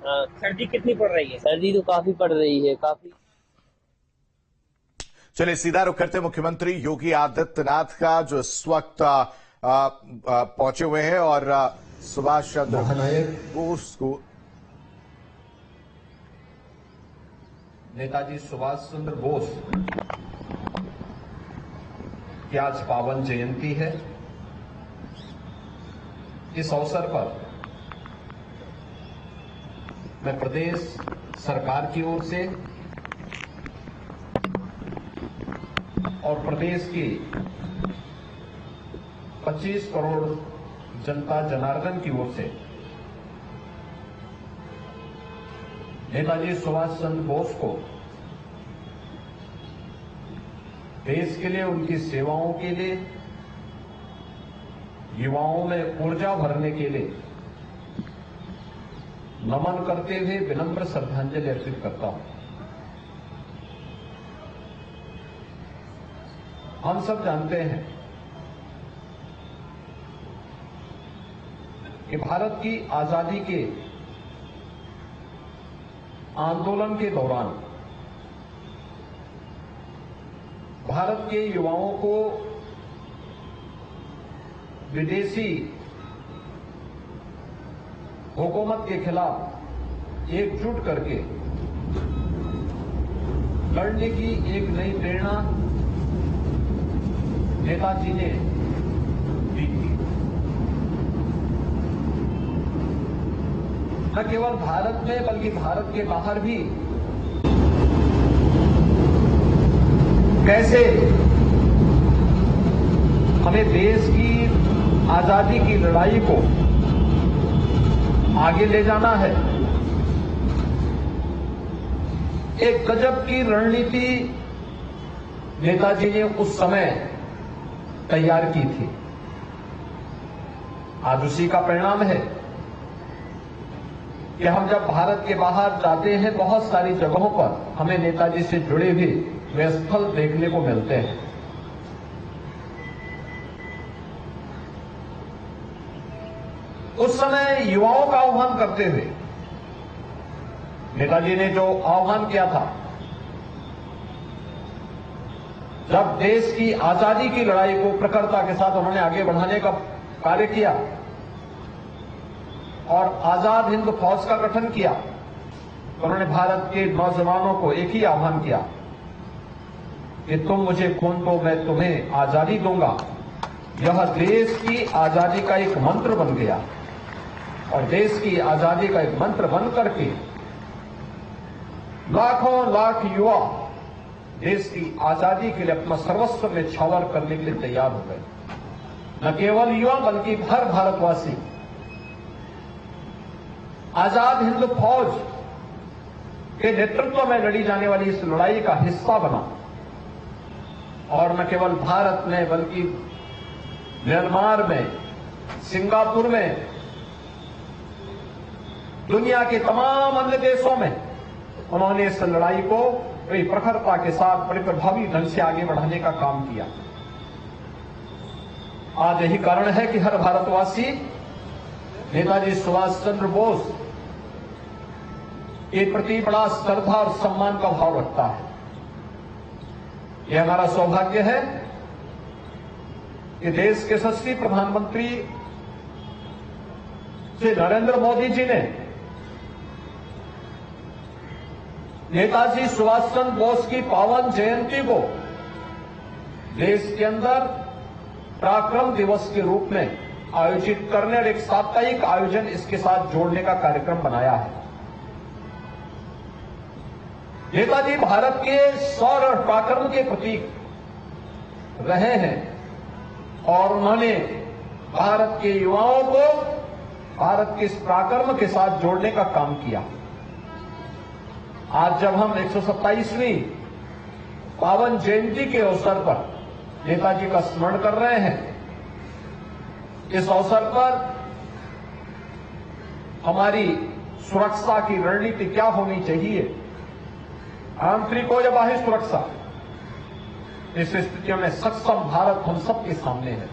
सर्दी कितनी पड़ रही है? सर्दी तो काफी पड़ रही है, काफी। चलिए सीधा रुख करते मुख्यमंत्री योगी आदित्यनाथ का, जो इस वक्त पहुंचे हुए हैं और सुभाष चंद्र बोस को, नेताजी सुभाष चंद्र बोस की आज पावन जयंती है। इस अवसर पर मैं प्रदेश सरकार की ओर से और प्रदेश की 25 करोड़ जनता जनार्दन की ओर से नेताजी सुभाष चंद्र बोस को देश के लिए, उनकी सेवाओं के लिए, युवाओं में ऊर्जा भरने के लिए नमन करते हुए विनम्र श्रद्धांजलि अर्पित करता हूं। हम सब जानते हैं कि भारत की आजादी के आंदोलन के दौरान भारत के युवाओं को विदेशी हुकूमत के खिलाफ एकजुट करके लड़ने की एक नई प्रेरणा नेताजी ने दी थी। न केवल भारत में बल्कि भारत के बाहर भी कैसे हमें देश की आजादी की लड़ाई को आगे ले जाना है, एक गजब की रणनीति नेताजी ने उस समय तैयार की थी। आज उसी का परिणाम है कि हम जब भारत के बाहर जाते हैं, बहुत सारी जगहों पर हमें नेताजी से जुड़े हुए वे स्थल देखने को मिलते हैं। उस समय युवाओं का आह्वान करते हुए नेताजी ने जो आह्वान किया था, जब देश की आजादी की लड़ाई को प्रखरता के साथ उन्होंने आगे बढ़ाने का कार्य किया और आजाद हिंद फौज का गठन किया, तो उन्होंने भारत के नौजवानों को एक ही आह्वान किया कि तुम मुझे खून दो, मैं तुम्हें आजादी दूंगा। यह देश की आजादी का एक मंत्र बन गया और देश की आजादी का एक मंत्र बन करके लाखों लाख युवा देश की आजादी के लिए अपना सर्वस्व में न्यौछावर करने के लिए तैयार हो गए। न केवल युवा बल्कि हर भारतवासी आजाद हिंद फौज के नेतृत्व में लड़ी जाने वाली इस लड़ाई का हिस्सा बना और न केवल भारत में बल्कि म्यांमार में, सिंगापुर में, दुनिया के तमाम अन्य देशों में उन्होंने इस लड़ाई को बड़ी प्रखरता के साथ बड़े प्रभावी ढंग से आगे बढ़ाने का काम किया। आज यही कारण है कि हर भारतवासी नेताजी सुभाष चंद्र बोस के प्रति बड़ा श्रद्धा और सम्मान का भाव रखता है। यह हमारा सौभाग्य है कि देश के यशस्वी प्रधानमंत्री श्री नरेंद्र मोदी जी ने नेताजी सुभाष चंद्र बोस की पावन जयंती को देश के अंदर पराक्रम दिवस के रूप में आयोजित करने और एक साप्ताहिक आयोजन इसके साथ जोड़ने का कार्यक्रम बनाया है। नेताजी भारत के शौर्य और पराक्रम के प्रतीक रहे हैं और उन्होंने भारत के युवाओं को भारत के इस पराक्रम के साथ जोड़ने का काम किया। आज जब हम 127वीं पावन जयंती के अवसर पर नेताजी का स्मरण कर रहे हैं, इस अवसर पर हमारी सुरक्षा की रणनीति क्या होनी चाहिए, आंतरिक हो या बाह्य सुरक्षा, इस स्थितियों में सक्षम भारत हम सबके सामने है।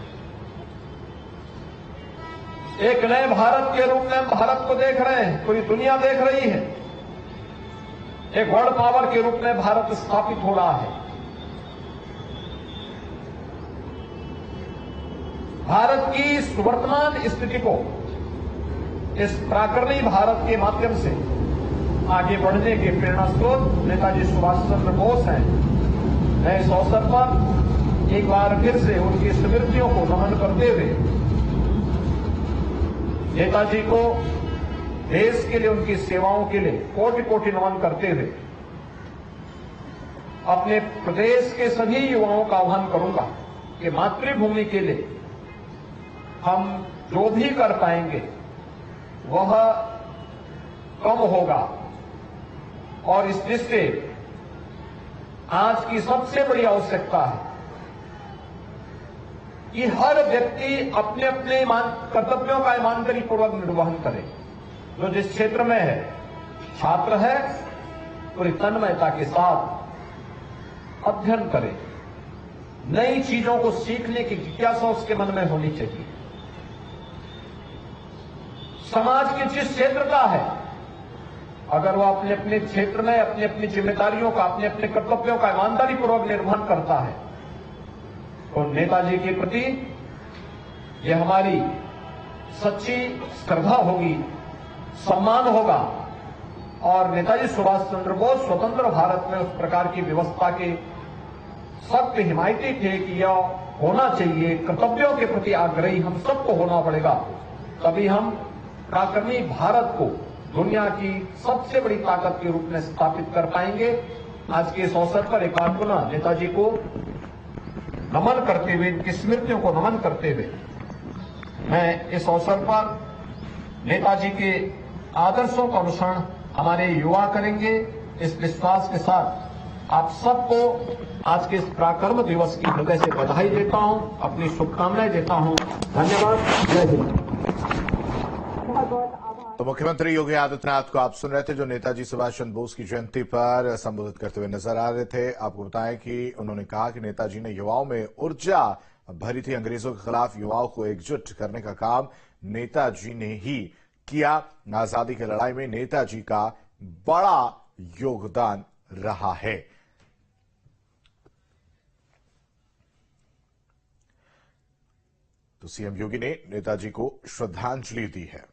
एक नए भारत के रूप में हम भारत को देख रहे हैं, पूरी दुनिया देख रही है। एक वर्ल्ड पावर के रूप में भारत स्थापित हो रहा है। भारत की इस वर्तमान स्थिति को इस पराक्रमी भारत के माध्यम से आगे बढ़ने के प्रेरणा स्रोत नेताजी सुभाष चंद्र बोस हैं। मैं इस अवसर पर एक बार फिर से उनकी स्मृतियों को नमन करते हुए नेताजी को देश के लिए, उनकी सेवाओं के लिए कोटि कोटि नमन करते हुए अपने प्रदेश के सभी युवाओं का आह्वान करूंगा कि मातृभूमि के लिए हम जो भी कर पाएंगे वह कम होगा। और इस दृष्टि से आज की सबसे बड़ी आवश्यकता है कि हर व्यक्ति अपने अपने कर्तव्यों का ईमानदारी पूर्वक निर्वहन करे। जो जिस क्षेत्र में है, छात्र है, पूरी तन्मयता के साथ अध्ययन करे। नई चीजों को सीखने की जिज्ञासा उसके मन में होनी चाहिए। समाज के जिस क्षेत्र का है, अगर वह अपने अपने क्षेत्र में अपनी अपनी जिम्मेदारियों का, अपने अपने कर्तव्यों का ईमानदारी पूर्वक निर्वहन करता है तो नेताजी के प्रति यह हमारी सच्ची श्रद्धा होगी, सम्मान होगा। और नेताजी सुभाष चंद्र बोस स्वतंत्र भारत में उस प्रकार की व्यवस्था के सख्त हिमायती थे कि यह होना चाहिए। कर्तव्यों के प्रति आग्रही हम सबको होना पड़ेगा, तभी हम पराक्रमी भारत को दुनिया की सबसे बड़ी ताकत के रूप में स्थापित कर पाएंगे। आज के इस अवसर पर एक बार पुनः नेताजी को नमन करते हुए, इनकी स्मृतियों को नमन करते हुए, मैं इस अवसर पर नेताजी के आदर्शों का अनुसरण हमारे युवा करेंगे, इस विश्वास के साथ आप सबको आज के इस पराक्रम दिवस की हृदय से बधाई देता हूं, अपनी शुभकामनाएं देता हूं। धन्यवाद। जय हिंद। तो मुख्यमंत्री योगी आदित्यनाथ को आप सुन रहे थे, जो नेताजी सुभाष चंद्र बोस की जयंती पर संबोधित करते हुए नजर आ रहे थे। आपको बताएं कि उन्होंने कहा कि नेताजी ने युवाओं में ऊर्जा भरी थी। अंग्रेजों के खिलाफ युवाओं को एकजुट करने का काम नेताजी ने ही किया। आजादी की लड़ाई में नेताजी का बड़ा योगदान रहा है। तो सीएम योगी ने नेताजी को श्रद्धांजलि दी है।